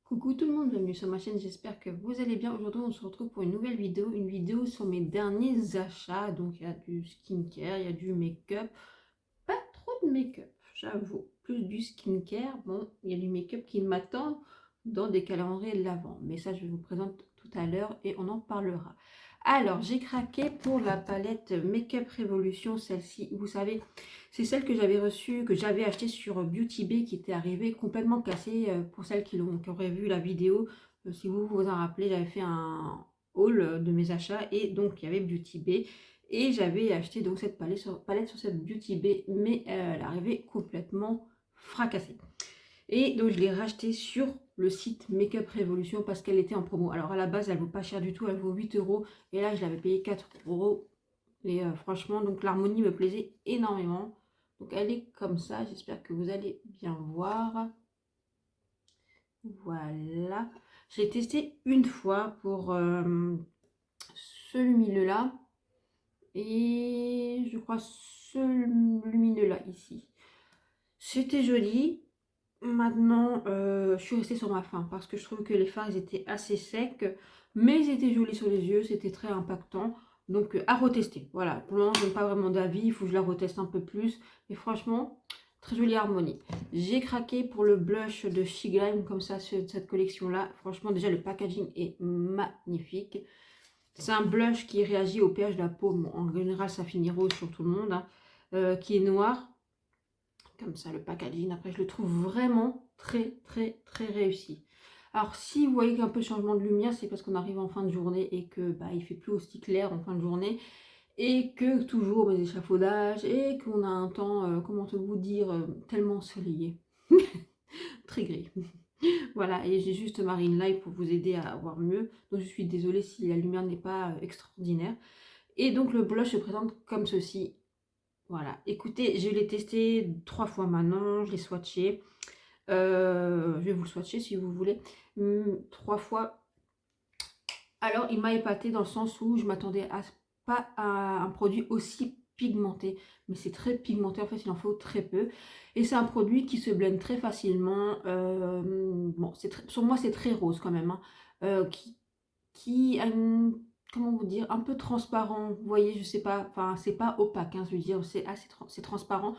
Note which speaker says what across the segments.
Speaker 1: Coucou tout le monde, bienvenue sur ma chaîne, j'espère que vous allez bien. Aujourd'hui on se retrouve pour une nouvelle vidéo, sur mes derniers achats. Donc il y a du skincare, il y a du make-up, pas trop de make-up j'avoue, plus du skincare. Bon, il y a du make-up qui m'attend dans des calendriers de l'Avent, mais ça je vous présente tout à l'heure et on en parlera. Alors j'ai craqué pour la palette Make-up Révolution, celle-ci, vous savez, c'est celle que j'avais reçue, que j'avais achetée sur Beauty Bay, qui était arrivée complètement cassée. Pour celles qui auraient vu la vidéo, si vous vous en rappelez, j'avais fait un haul de mes achats et donc il y avait Beauty Bay. Et j'avais acheté donc cette palette sur cette Beauty Bay, mais elle arrivait complètement fracassée. Et donc je l'ai rachetée sur le site Make-up Révolution parce qu'elle était en promo. Alors à la base elle vaut pas cher du tout, elle vaut 8 € et là je l'avais payé 4 €. Et franchement, donc l'harmonie me plaisait énormément. Donc elle est comme ça, j'espère que vous allez bien voir. Voilà. J'ai testé une fois pour ce lumineux-là. Et je crois ce lumineux-là ici. C'était joli. Maintenant, je suis restée sur ma fin parce que je trouve que les fards ils étaient assez secs, mais ils étaient jolis sur les yeux, c'était très impactant. Donc, à retester. Voilà, pour le moment, je n'ai pas vraiment d'avis, il faut que je la reteste un peu plus. Mais franchement, très jolie harmonie. J'ai craqué pour le blush de Shiglime, comme ça, cette collection-là. Franchement, déjà, le packaging est magnifique. C'est un blush qui réagit au pH de la peau. Bon, en général, ça finit rose sur tout le monde, hein, qui est noir. Comme ça, le packaging, après, je le trouve vraiment très réussi. Alors, si vous voyez un peu de changement de lumière, c'est parce qu'on arrive en fin de journée et que il fait plus aussi clair en fin de journée. Et que toujours mes échafaudages et qu'on a un temps, comment vous dire, tellement ensoleillé. Très gris. Voilà, et j'ai juste Marine Live pour vous aider à voir mieux. Donc, je suis désolée si la lumière n'est pas extraordinaire. Et donc, le blush se présente comme ceci. Voilà, écoutez, je l'ai testé 3 fois maintenant, je l'ai swatché. Je vais vous le swatcher si vous voulez. 3 fois. Alors, il m'a épaté dans le sens où je m'attendais pas à un produit aussi pigmenté. Mais c'est très pigmenté, en fait, il en faut très peu. Et c'est un produit qui se blende très facilement. Bon, sur moi, c'est très rose quand même, hein. Qui a une, comment vous dire, un peu transparent. Vous voyez, je sais pas, enfin, c'est pas opaque, hein, je veux dire, c'est transparent.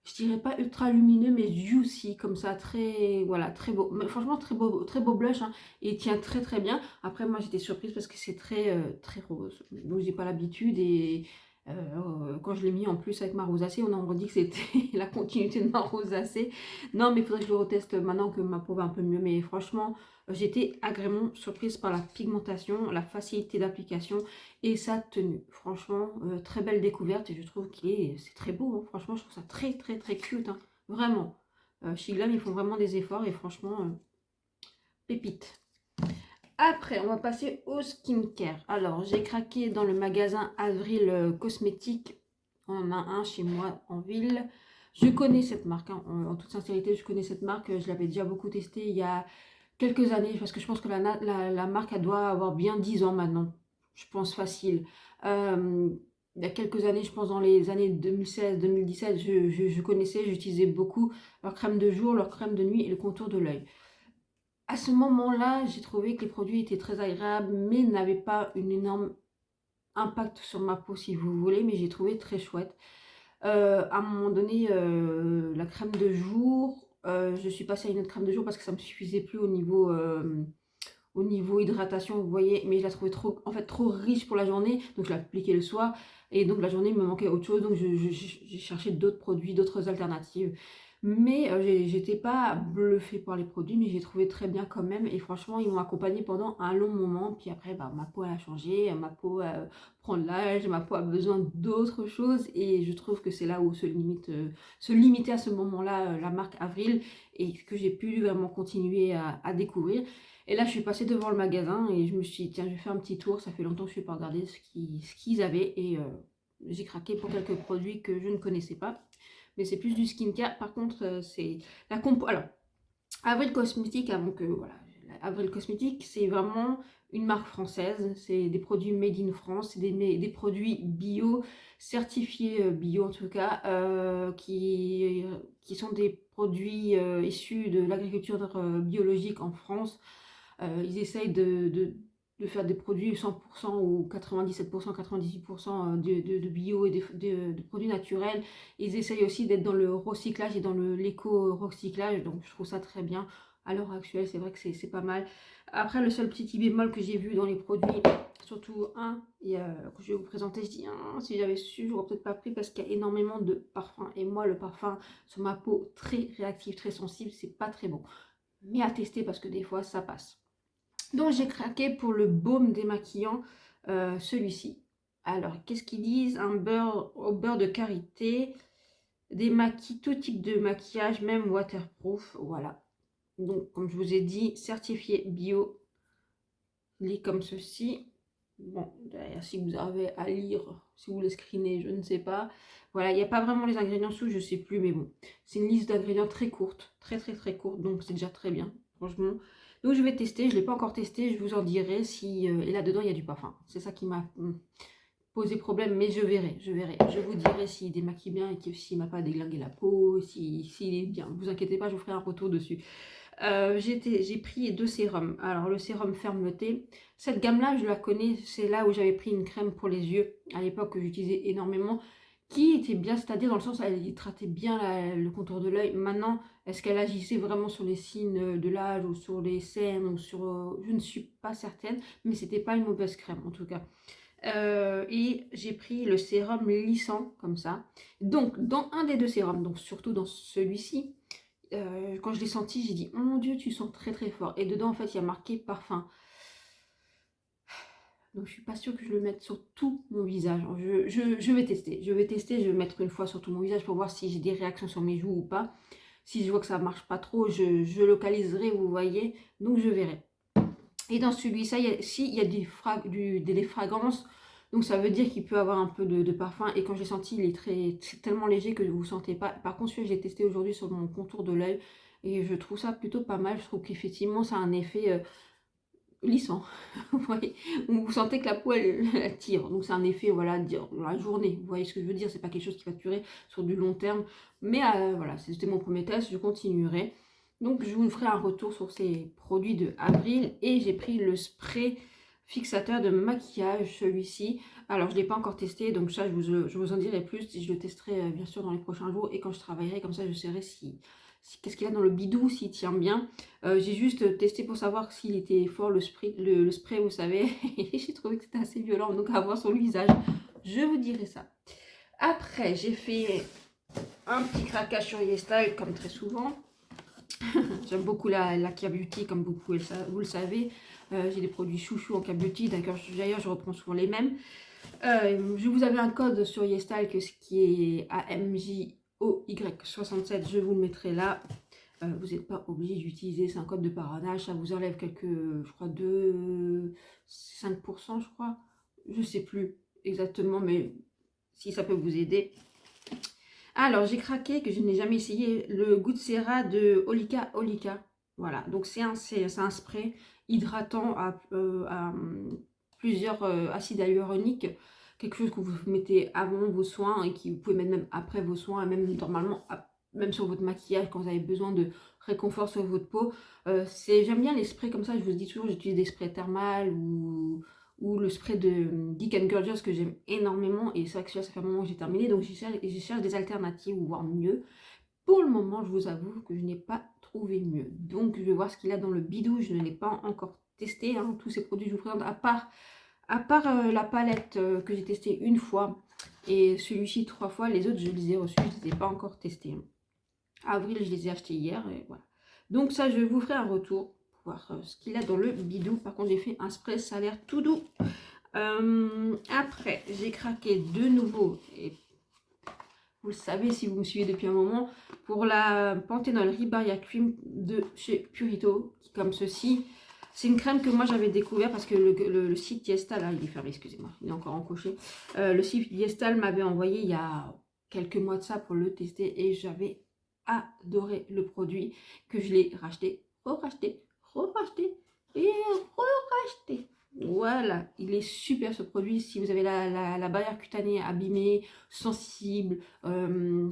Speaker 1: Je dirais pas ultra lumineux, mais juicy, comme ça, très, voilà, très beau. Mais franchement, très beau blush, hein, et il tient très bien. Après, moi, j'étais surprise parce que c'est très rose. Donc, j'ai pas l'habitude et quand je l'ai mis en plus avec ma rosacée, on a dit que c'était la continuité de ma rosacée. Non, mais il faudrait que je le reteste maintenant que ma peau va un peu mieux. Mais franchement, j'étais agréablement surprise par la pigmentation, la facilité d'application et sa tenue. Franchement, très belle découverte et je trouve c'est très beau, hein. Franchement, je trouve ça très cute, hein. Vraiment. Chez Glam, ils font vraiment des efforts et franchement, pépite. Après, on va passer au skincare. Alors, j'ai craqué dans le magasin Avril Cosmétique. On en a un chez moi en ville. Je connais cette marque, hein. En toute sincérité, je connais cette marque. Je l'avais déjà beaucoup testée il y a quelques années, parce que je pense que la marque, elle doit avoir bien 10 ans maintenant. Je pense facile. Il y a quelques années, je pense dans les années 2016-2017, je connaissais, j'utilisais beaucoup leur crème de jour, leur crème de nuit et le contour de l'œil. À ce moment-là, j'ai trouvé que les produits étaient très agréables, mais n'avaient pas une énorme impact sur ma peau, si vous voulez, mais j'ai trouvé très chouette. À un moment donné, la crème de jour, je suis passée à une autre crème de jour parce que ça me suffisait plus au niveau hydratation, vous voyez, mais je la trouvais trop riche pour la journée, donc je l'appliquais le soir, et donc la journée il me manquait autre chose, donc j'ai cherché d'autres produits, d'autres alternatives. Mais j'étais pas bluffée par les produits, mais j'ai trouvé très bien quand même, et franchement ils m'ont accompagnée pendant un long moment, puis après ma peau elle a changé, ma peau prend de l'âge, ma peau a besoin d'autres choses, et je trouve que c'est là où se limitait à ce moment-là la marque Avril, et que j'ai pu vraiment continuer à découvrir. Et là, je suis passée devant le magasin et je me suis dit, tiens, je vais faire un petit tour. Ça fait longtemps que je ne suis pas regardé ce qu'ils avaient. Et j'ai craqué pour quelques produits que je ne connaissais pas. Mais c'est plus du skincare. Par contre, c'est la compo. Alors, Avril Cosmétique, avant que voilà, Avril Cosmétiques, c'est vraiment une marque française, c'est des produits made in France, c'est des produits bio, certifiés bio en tout cas, qui sont des produits issus de l'agriculture biologique en France. Ils essayent de faire des produits 100% ou 97%, 98% de bio et de produits naturels. Ils essayent aussi d'être dans le recyclage et dans l'éco-recyclage, donc je trouve ça très bien. À l'heure actuelle, c'est vrai que c'est pas mal. Après, le seul petit bémol que j'ai vu dans les produits, surtout un que je vais vous présenter, je dis si j'avais su, j'aurais peut-être pas pris parce qu'il y a énormément de parfums. Et moi, le parfum sur ma peau très réactive, très sensible, c'est pas très bon. Mais à tester parce que des fois, ça passe. Donc j'ai craqué pour le baume démaquillant, celui-ci. Alors, qu'est-ce qu'ils disent? Un beurre au beurre de karité, démaquille tout type de maquillage, même waterproof. Voilà. Donc, comme je vous ai dit, certifié bio, lit comme ceci. Bon, derrière, si vous avez à lire, si vous les screenez, je ne sais pas. Voilà, il n'y a pas vraiment les ingrédients sous, je ne sais plus, mais bon. C'est une liste d'ingrédients très courte, très courte, donc c'est déjà très bien, franchement. Donc je vais tester, je ne l'ai pas encore testé, je vous en dirai si... et là-dedans, il y a du parfum. C'est ça qui m'a posé problème, mais je verrai, je verrai. Je vous dirai s'il démaquille bien et s'il ne m'a pas déglingué la peau, s'il est bien. Ne vous inquiétez pas, je vous ferai un retour dessus. J'ai pris 2 sérums. Alors le sérum fermeté, cette gamme là je la connais, c'est là où j'avais pris une crème pour les yeux à l'époque que j'utilisais énormément, qui était bien, c'est-à-dire dans le sens elle traitait bien le contour de l'œil. Maintenant, est-ce qu'elle agissait vraiment sur les signes de l'âge ou sur les cernes ou sur... je ne suis pas certaine, mais c'était pas une mauvaise crème en tout cas. Et j'ai pris le sérum lissant comme ça. Donc dans un des 2 sérums, donc surtout dans celui-ci, quand je l'ai senti, j'ai dit oh mon dieu, tu sens très fort. Et dedans, en fait, il y a marqué parfum. Donc, je suis pas sûre que je le mette sur tout mon visage. Je vais tester. Je vais mettre une fois sur tout mon visage pour voir si j'ai des réactions sur mes joues ou pas. Si je vois que ça marche pas trop, je localiserai, vous voyez. Donc, je verrai. Et dans celui-ci, il y a des fragrances. Donc, ça veut dire qu'il peut avoir un peu de parfum. Et quand j'ai senti, il est tellement léger que vous ne sentez pas. Par contre, celui que j'ai testé aujourd'hui sur mon contour de l'œil. Et je trouve ça plutôt pas mal. Je trouve qu'effectivement, ça a un effet lissant. Vous voyez, vous sentez que la peau, elle tire. Donc, c'est un effet, voilà, dans la journée. Vous voyez ce que je veux dire? C'est pas quelque chose qui va durer sur du long terme. Mais voilà, c'était mon premier test. Je continuerai. Donc, je vous ferai un retour sur ces produits de avril. Et j'ai pris le spray fixateur de maquillage, celui-ci. Alors, je ne l'ai pas encore testé. Donc, ça, je vous en dirai plus. Je le testerai, bien sûr, dans les prochains jours. Et quand je travaillerai, comme ça, je saurai qu'est-ce qu'il a dans le bidou, s'il tient bien. J'ai juste testé pour savoir s'il était fort le spray, vous savez. Et j'ai trouvé que c'était assez violent. Donc, à voir sur le visage. Je vous dirai ça. Après, j'ai fait un petit craquage sur YesStyle, comme très souvent. J'aime beaucoup la Kia Beauty, comme beaucoup vous le savez. J'ai des produits chouchou en Kia Beauty. D'ailleurs, je reprends souvent les mêmes. Je vous avais un code sur YesStyle qui est AMJOY67. Je vous le mettrai là. Vous n'êtes pas obligé d'utiliser, c'est un code de parrainage. Ça vous enlève quelques, je crois, 5%, je crois. Je sais plus exactement, mais si ça peut vous aider. Alors, j'ai craqué, que je n'ai jamais essayé, le Goodsera de Olika Olika. Voilà, donc c'est un spray hydratant à plusieurs acides hyaluroniques. Quelque chose que vous mettez avant vos soins et qui vous pouvez mettre même après vos soins, même normalement, même sur votre maquillage quand vous avez besoin de réconfort sur votre peau. J'aime bien les sprays comme ça, je vous dis toujours, j'utilise des sprays thermales ou le spray de Geek and Gorgeous que j'aime énormément. Et c'est vrai que ça fait un moment que j'ai terminé, donc je cherche des alternatives ou voire mieux. Pour le moment, je vous avoue que je n'ai pas trouvé mieux. Donc je vais voir ce qu'il y a dans le bidou, je ne l'ai pas encore testé. Hein. Tous ces produits que je vous présente, à part la palette que j'ai testée une fois et celui-ci 3 fois, les autres je les ai reçus, je ne les ai pas encore testés. Avril, je les ai achetés hier et voilà. Donc ça, je vous ferai un retour pour voir ce qu'il a dans le bidou. Par contre, j'ai fait un spray, ça a l'air tout doux. Après, j'ai craqué de nouveau, et vous le savez si vous me suivez depuis un moment, pour la Panthenol Ribaria Cream de chez Purito, qui comme ceci. C'est une crème que moi j'avais découvert parce que le site Yestal, là il est fermé, excusez-moi, il est encore encoché. Le site Yestal m'avait envoyé il y a quelques mois de ça pour le tester et j'avais adoré le produit, que je l'ai racheté, re-racheté, et racheter. Voilà, il est super ce produit. Si vous avez la barrière cutanée abîmée, sensible,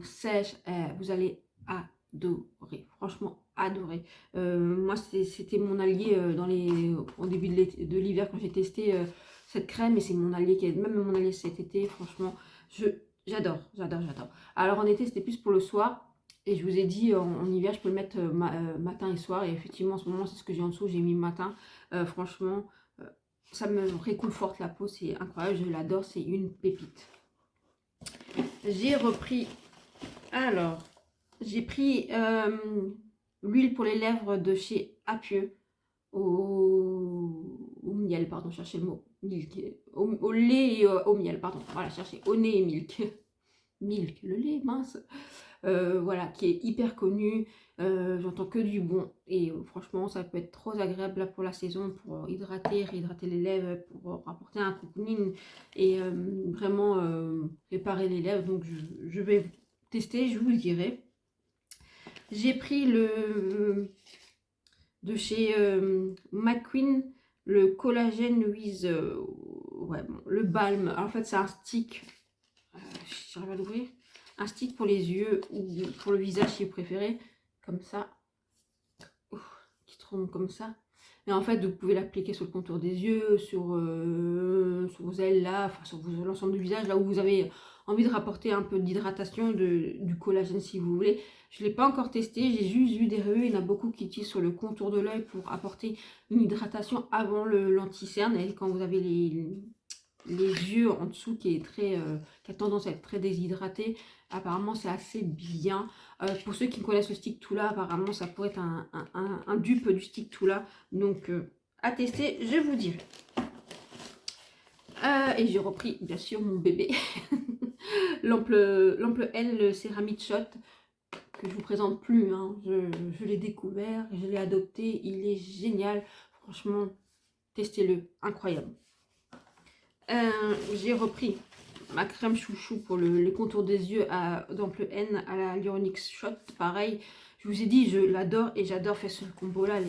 Speaker 1: sèche, vous allez adorer. Franchement, adorer. Moi, c'était mon allié au début de l'hiver quand j'ai testé cette crème. Et c'est mon allié, même mon allié cet été. Franchement, j'adore, j'adore, j'adore. Alors en été, c'était plus pour le soir. Et je vous ai dit, en hiver, je peux le mettre matin et soir. Et effectivement, en ce moment, c'est ce que j'ai en dessous. J'ai mis matin. Franchement, ça me réconforte la peau. C'est incroyable. Je l'adore. C'est une pépite. J'ai repris... Alors, j'ai pris l'huile pour les lèvres de chez Apieux. Au miel, pardon. Cherchez le mot. Milk. Au lait et au miel, pardon. Voilà, cherchez au nez et milk. Milk, le lait, mince. Voilà, qui est hyper connu. J'entends que du bon. Et franchement, ça peut être trop agréable là, pour la saison, pour réhydrater les lèvres, pour apporter un cocooning et vraiment réparer les lèvres. Donc, je vais tester, je vous le dirai. J'ai pris de chez McQueen, le collagène with ouais, bon, le balm. Alors, en fait, c'est un stick. J'arrive à l'ouvrir. Un stick pour les yeux ou pour le visage si vous préférez. Comme ça. Qui tremble comme ça. Et en fait, vous pouvez l'appliquer sur le contour des yeux, sur vos ailes là, enfin sur l'ensemble du visage, là où vous avez envie de rapporter un peu d'hydratation, du collagène si vous voulez. Je ne l'ai pas encore testé, j'ai juste vu des revues, il y en a beaucoup qui utilisent sur le contour de l'œil pour apporter une hydratation avant l'anti-cerne. Et quand vous avez les yeux en dessous qui a tendance à être très déshydraté, apparemment c'est assez bien. Pour ceux qui connaissent le stick Tula, apparemment ça pourrait être un dupe du stick Tula, donc à tester, je vous dirai. Et j'ai repris bien sûr mon bébé l'ample L Céramide Shot, que je vous présente plus, hein. Je l'ai découvert, je l'ai adopté, il est génial, franchement testez-le, incroyable. J'ai repris ma crème chouchou pour les contours des yeux d'ample N à la Hyaluronic Shot. Pareil, je vous ai dit, je l'adore et j'adore faire ce combo là,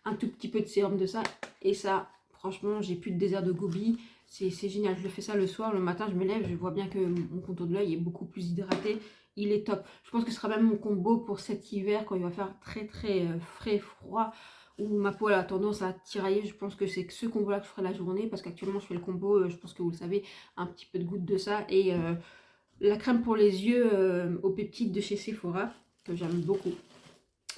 Speaker 1: un tout petit peu de sérum de ça. Et ça, franchement, j'ai plus de désert de gobi. C'est génial, je le fais ça le soir, le matin je me lève, je vois bien que mon contour de l'œil est beaucoup plus hydraté. Il est top. Je pense que ce sera même mon combo pour cet hiver quand il va faire très très frais, froid, où ma peau a tendance à tirailler. Je pense que c'est ce combo là que je ferai la journée, parce qu'actuellement je fais le combo, je pense que vous le savez, un petit peu de goutte de ça et la crème pour les yeux aux peptides de chez Sephora, que j'aime beaucoup.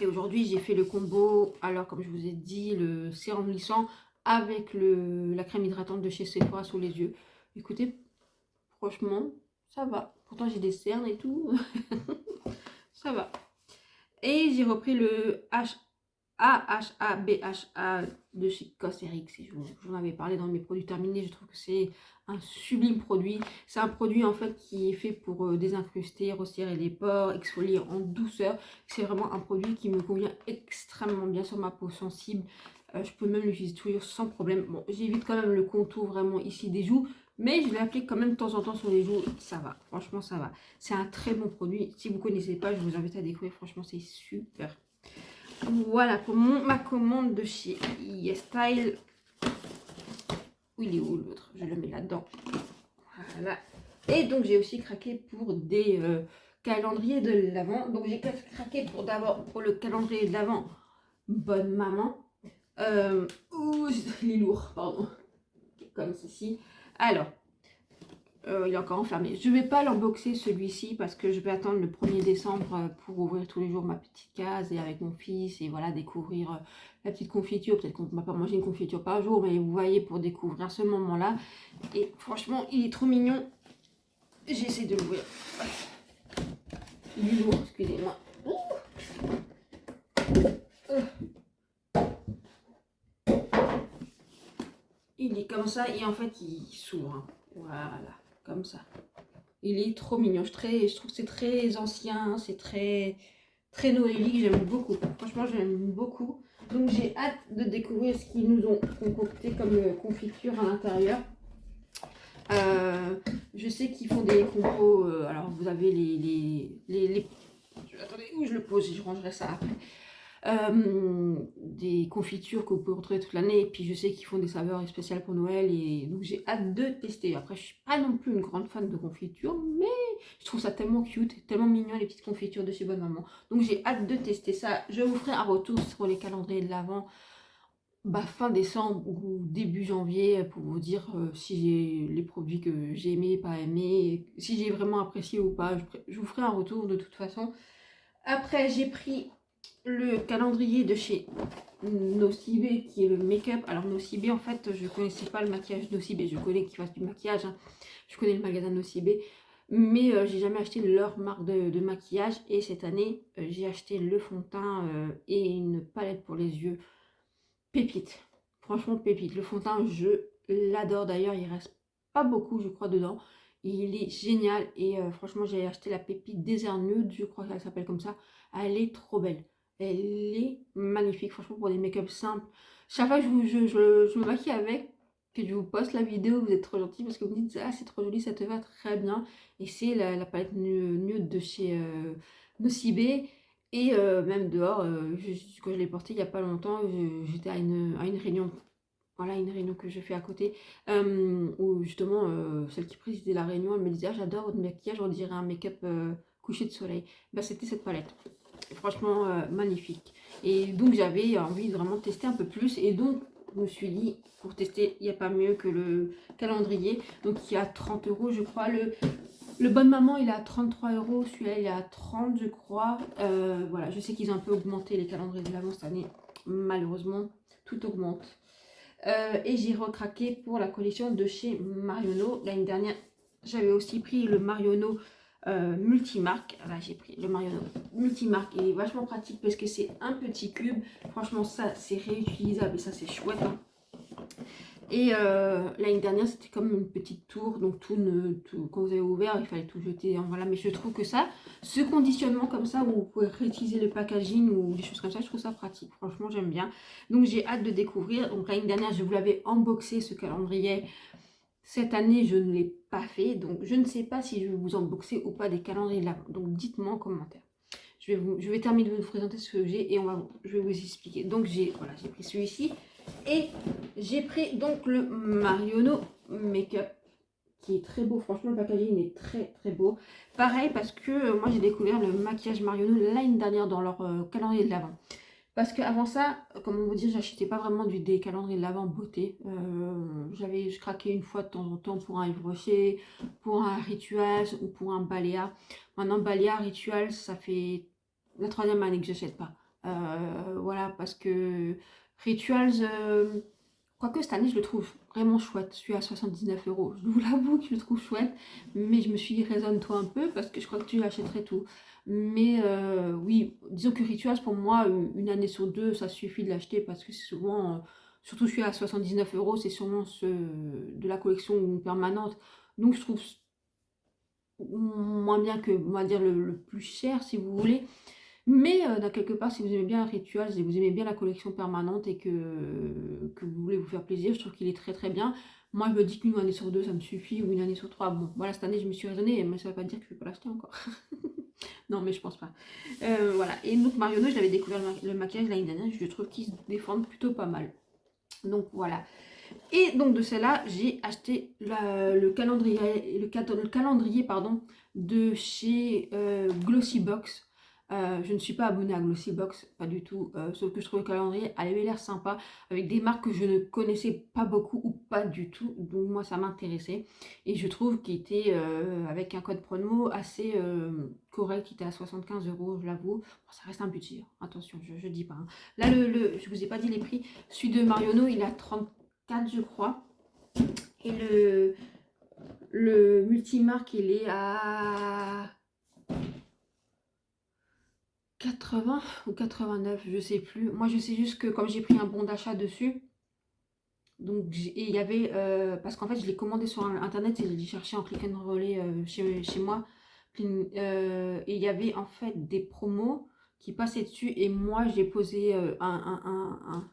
Speaker 1: Et aujourd'hui j'ai fait le combo, alors comme je vous ai dit, le sérum lissant avec la crème hydratante de chez Sephora sous les yeux. Écoutez, franchement ça va, pourtant j'ai des cernes et tout. Ça va. Et j'ai repris le AHA de chez Cosrx. J'en avais parlé dans mes produits terminés. Je trouve que c'est un sublime produit. C'est un produit en fait qui est fait pour désincruster, resserrer les pores, exfolier en douceur. C'est vraiment un produit qui me convient extrêmement bien sur ma peau sensible. Je peux même l'utiliser toujours sans problème. Bon, j'évite quand même le contour vraiment ici des joues, mais je l'applique quand même de temps en temps sur les joues. Ça va, franchement ça va. C'est un très bon produit. Si vous ne connaissez pas, je vous invite à découvrir. Franchement, c'est super. Voilà pour ma commande de chez YesStyle. Où il est où l'autre? Je le mets là-dedans. Voilà. Et donc j'ai aussi craqué pour des calendriers de l'Avent. Donc j'ai craqué pour le calendrier de l'Avent Bonne Maman. Il est lourd, pardon. Comme ceci. Alors, il est encore enfermé. Je ne vais pas l'unboxer celui-ci parce que je vais attendre le 1er décembre pour ouvrir tous les jours ma petite case et avec mon fils et voilà, découvrir la petite confiture. Peut-être qu'on ne va pas manger une confiture par jour, mais vous voyez, pour découvrir ce moment-là. Et franchement, il est trop mignon. J'essaie de l'ouvrir. Il est lourd, excusez-moi. Il est comme ça et en fait il s'ouvre. Voilà, comme ça. Il est trop mignon. Je trouve que c'est très ancien, c'est très noélique. J'aime beaucoup. Franchement, j'aime beaucoup. Donc j'ai hâte de découvrir ce qu'ils nous ont concocté comme confiture à l'intérieur. Je sais qu'ils font des compos. Alors vous avez les... Attendez, où je le pose? Je rangerai ça après. des confitures que vous pouvez retrouver toute l'année. Et puis je sais qu'ils font des saveurs spéciales pour Noël, et donc j'ai hâte de tester. Après, je suis pas non plus une grande fan de confiture, mais je trouve ça tellement cute, tellement mignon les petites confitures de chez Bonne Maman. Donc j'ai hâte de tester ça. Je vous ferai un retour sur les calendriers de l'Avent, fin décembre ou début janvier, pour vous dire si j'ai les produits que j'ai aimé, pas aimé, si j'ai vraiment apprécié ou pas. Je vous ferai un retour de toute façon. Après, j'ai pris le calendrier de chez Nocibé, qui est le make-up. Alors Nocibé, en fait, je connaissais pas le maquillage Nocibé. Je connais qu'ils fassent du maquillage, hein. Je connais le magasin Nocibé, mais j'ai jamais acheté leur marque de maquillage. Et cette année, j'ai acheté le fond de teint et une palette pour les yeux. Pépite. Franchement, pépite. Le fond de teint, je l'adore. D'ailleurs, il reste pas beaucoup, je crois, dedans. Il est génial. Et franchement, j'ai acheté la pépite Desert Nude, je crois qu'elle s'appelle comme ça. Elle est trop belle. Elle est magnifique. Franchement, pour des make-up simples. Chaque fois que je me maquille avec, que je vous poste la vidéo, vous êtes trop gentils parce que vous me dites, ah, c'est trop joli, ça te va très bien. Et c'est la palette nude de chez Nocibé. Et même dehors, quand je l'ai porté il n'y a pas longtemps, j'étais à une réunion. Voilà, une réunion que je fais à côté, où justement, celle qui présidait la réunion, elle me disait, ah, j'adore votre maquillage, on dirait un make-up coucher de soleil. Bah, c'était cette palette. Et franchement, magnifique. Et donc, j'avais envie de vraiment tester un peu plus. Et donc, je me suis dit, pour tester, il n'y a pas mieux que le calendrier. Donc, il y a 30 euros, je crois. Le Bonne Maman, il est à 33 euros. Celui-là, il est à 30, je crois. Voilà, je sais qu'ils ont un peu augmenté les calendriers de l'Avent cette année. Malheureusement, tout augmente. Et j'ai recraqué pour la collection de chez Marionneau. L'année dernière, j'avais aussi pris le Marionneau multimarque. Là, j'ai pris le Marionneau multimarque. Il est vachement pratique parce que c'est un petit cube. Franchement, ça, c'est réutilisable et ça, c'est chouette, hein. Et l'année dernière, c'était comme une petite tour, donc quand vous avez ouvert, il fallait tout jeter. Voilà, mais je trouve que ça, ce conditionnement comme ça, où vous pouvez réutiliser le packaging ou des choses comme ça, je trouve ça pratique. Franchement, j'aime bien. Donc, j'ai hâte de découvrir. Donc, l'année dernière, je vous l'avais unboxé, ce calendrier. Cette année, je ne l'ai pas fait. Donc, je ne sais pas si je vais vous unboxer ou pas des calendriers là. Donc, dites-moi en commentaire. Je vais terminer de vous présenter ce que j'ai et je vais vous expliquer. Donc, j'ai pris celui-ci. Et j'ai pris donc le Marionneau Make-up, qui est très beau. Franchement, le packaging est très très beau. Pareil, parce que moi j'ai découvert le maquillage Marionneau l'année dernière dans leur calendrier de l'Avent. Parce qu'avant ça, comment vous dire, j'achetais pas vraiment des calendriers de l'Avent beauté. Je craquais une fois de temps en temps pour un Yves Rocher, pour un Rituals ou pour un Balea. Maintenant, Balea, Rituals, ça fait la 3e année que j'achète pas. Voilà, parce que Rituals, quoique cette année je le trouve vraiment chouette. Je suis à 79 euros. Je vous l'avoue que je le trouve chouette, mais je me suis dit, raisonne-toi un peu parce que je crois que tu achèterais tout. Mais oui, disons que Rituals, pour moi, une année sur deux, ça suffit de l'acheter parce que c'est souvent, surtout celui à 79 euros, c'est sûrement ceux de la collection permanente. Donc je trouve moins bien que, on va dire, le plus cher si vous voulez. Mais dans quelque part, si vous aimez bien Rituals et vous aimez bien la collection permanente et que vous voulez vous faire plaisir, je trouve qu'il est très très bien. Moi, je me dis qu'une année sur deux, ça me suffit, ou une année sur trois. Bon, voilà, cette année, je me suis raisonnée, mais ça ne veut pas dire que je ne vais pas l'acheter encore. Non, mais je pense pas. Voilà. Et donc, Marionneau, je l'avais découvert le maquillage l'année dernière, je trouve qu'ils se défendent plutôt pas mal. Donc, voilà. Et donc, de celle-là, j'ai acheté le calendrier pardon, de chez Glossybox. Je ne suis pas abonnée à Glossybox, pas du tout, sauf que je trouve le calendrier avait l'air sympa, avec des marques que je ne connaissais pas beaucoup ou pas du tout, donc moi ça m'intéressait. Et je trouve qu'il était avec un code promo assez correct, il était à 75 euros, je l'avoue. Bon, ça reste un budget, hein. Attention, je dis pas, hein. Là, je vous ai pas dit les prix, celui de Marionneau, il est à 34 je crois, et le multimarque, il est à 80 ou 89, je sais plus. Moi, je sais juste que comme j'ai pris un bon d'achat dessus, donc et il y avait parce qu'en fait, je l'ai commandé sur internet et je l'ai cherché en click and relay chez moi. Et il y avait en fait des promos qui passaient dessus et moi, j'ai posé un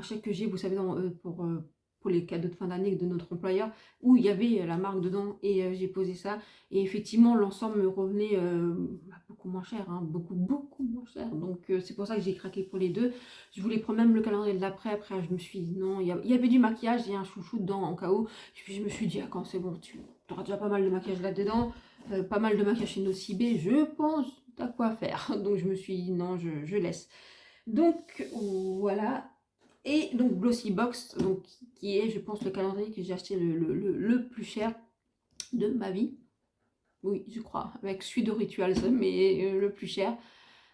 Speaker 1: chèque que j'ai, vous savez, pour les cadeaux de fin d'année de notre employeur, où il y avait la marque dedans et j'ai posé ça. Et effectivement, l'ensemble me revenait beaucoup moins cher, hein, beaucoup moins cher. Donc c'est pour ça que j'ai craqué pour les deux. Je voulais prendre même le calendrier de l'après. Après, je me suis dit non, il y avait du maquillage et un chouchou dedans en cas où. Puis je me suis dit, ah, quand c'est bon, tu auras déjà pas mal de maquillage là-dedans, pas mal de maquillage chez Nocibé, je pense, t'as quoi faire. Donc je me suis dit non, je laisse. Donc voilà. Et donc Glossy Box, donc, qui est, je pense, le calendrier que j'ai acheté le plus cher de ma vie. Oui, je crois, avec celui de Rituals, mais le plus cher.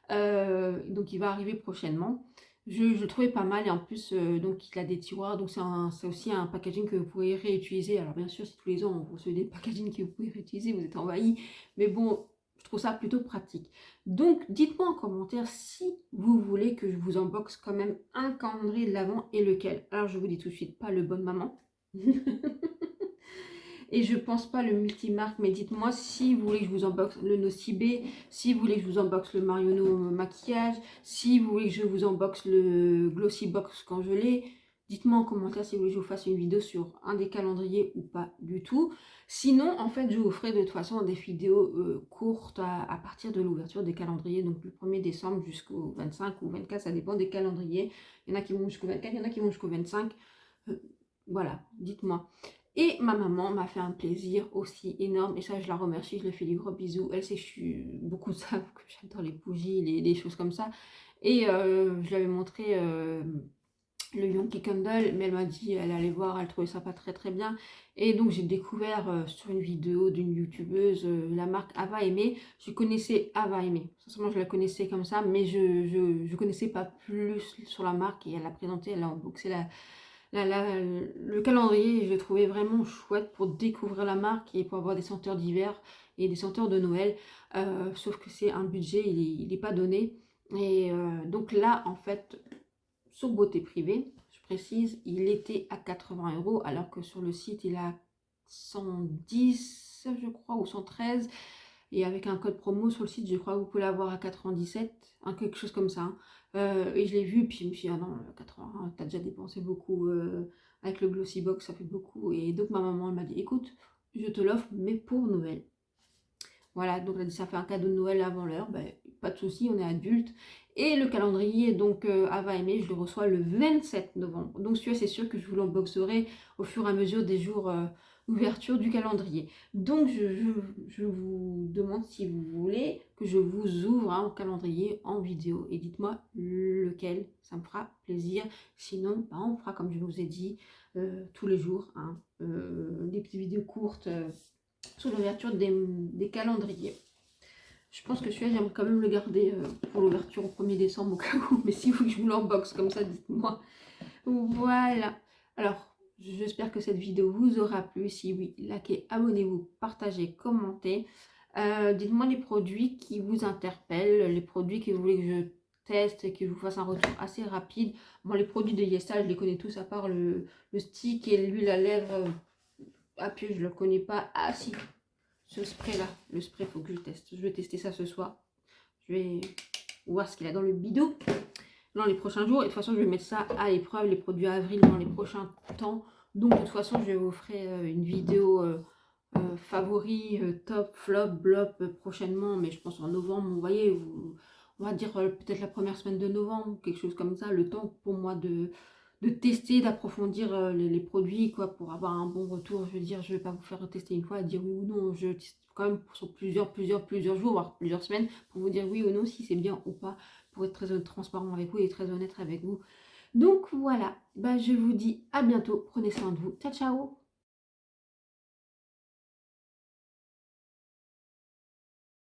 Speaker 1: Donc il va arriver prochainement. Je le trouvais pas mal et en plus, donc il a des tiroirs, donc c'est aussi un packaging que vous pouvez réutiliser. Alors bien sûr, si tous les ans vous recevez des packaging que vous pouvez réutiliser, vous êtes envahi. Mais bon, je trouve ça plutôt pratique. Donc dites-moi en commentaire si vous voulez que je vous unbox quand même un calendrier de l'Avent et lequel. Alors je vous dis tout de suite, pas le Bonne Maman. Et je pense pas le multimarque, mais dites-moi si vous voulez que je vous unbox le Nocibé, si vous voulez que je vous unbox le Marionneau maquillage, si vous voulez que je vous unbox le Glossy Box quand je l'ai. Dites-moi en commentaire si vous voulez que je vous fasse une vidéo sur un des calendriers ou pas du tout. Sinon, en fait, je vous ferai de toute façon des vidéos courtes à partir de l'ouverture des calendriers. Donc le 1er décembre jusqu'au 25 ou 24, ça dépend des calendriers. Il y en a qui vont jusqu'au 24, il y en a qui vont jusqu'au 25. Voilà, dites-moi. Et ma maman m'a fait un plaisir aussi énorme, et ça je la remercie, je lui fais des gros bisous. Elle sait que beaucoup savent que j'adore les bougies, les choses comme ça. Et je lui avais montré le Yonky Candle, mais elle m'a dit elle allait voir, elle trouvait ça pas très bien. Et donc j'ai découvert sur une vidéo d'une youtubeuse la marque Ava Aimé. Je connaissais Ava Aimé, sincèrement je la connaissais comme ça, mais je connaissais pas plus sur la marque, et elle l'a présenté, elle a unboxé le calendrier. Je l'ai trouvé vraiment chouette pour découvrir la marque et pour avoir des senteurs d'hiver et des senteurs de Noël. Sauf que c'est un budget, il n'est pas donné. Et donc là, en fait, sur Beauté Privée, je précise, il était à 80 € alors que sur le site, il est à 110, je crois, ou 113. Et avec un code promo sur le site, je crois que vous pouvez l'avoir à 97, hein, quelque chose comme ça. Hein. Et je l'ai vu, puis je me suis dit, ah non, 80, t'as déjà dépensé beaucoup avec le Glossy Box, ça fait beaucoup. Et donc ma maman, elle m'a dit, écoute, je te l'offre, mais pour Noël. Voilà, donc elle a dit, ça fait un cadeau de Noël avant l'heure, ben, pas de souci, on est adulte. Et le calendrier, donc Ava Aimé, je le reçois le 27 novembre. Donc celui-là, c'est sûr que je vous l'unboxerai au fur et à mesure des jours d'ouverture du calendrier. Donc je vous demande si vous voulez que je vous ouvre un calendrier en vidéo. Et dites-moi lequel, ça me fera plaisir. Sinon, ben, on fera comme je vous ai dit tous les jours, hein, des petites vidéos courtes sur l'ouverture des calendriers. Je pense que celui-là, j'aimerais quand même le garder pour l'ouverture au 1er décembre au cas où. Mais si vous voulez que je vous l'unbox comme ça, dites-moi. Voilà. Alors, j'espère que cette vidéo vous aura plu. Si oui, likez, abonnez-vous, partagez, commentez. Dites-moi les produits qui vous interpellent, les produits que vous voulez que je teste et que je vous fasse un retour assez rapide. Bon, les produits de Yesta, je les connais tous à part le stick et l'huile à lèvres. Ah, puis je ne le connais pas. Ah si, ce spray là, le spray, faut que je teste. Je vais tester ça ce soir. Je vais voir ce qu'il a dans le bidou dans les prochains jours. Et de toute façon, je vais mettre ça à l'épreuve, les produits avril, dans les prochains temps. Donc de toute façon, je vous ferai une vidéo favori, top, flop, blop prochainement. Mais je pense en novembre, vous voyez, on va dire peut-être la première semaine de novembre, quelque chose comme ça. Le temps pour moi de tester, d'approfondir les produits, quoi, pour avoir un bon retour. Je veux dire, je vais pas vous faire tester une fois et dire oui ou non. Je teste quand même sur plusieurs jours, voire plusieurs semaines, pour vous dire oui ou non, si c'est bien ou pas, pour être très transparent avec vous et très honnête avec vous. Donc voilà, bah, je vous dis à bientôt, prenez soin de vous, ciao ciao.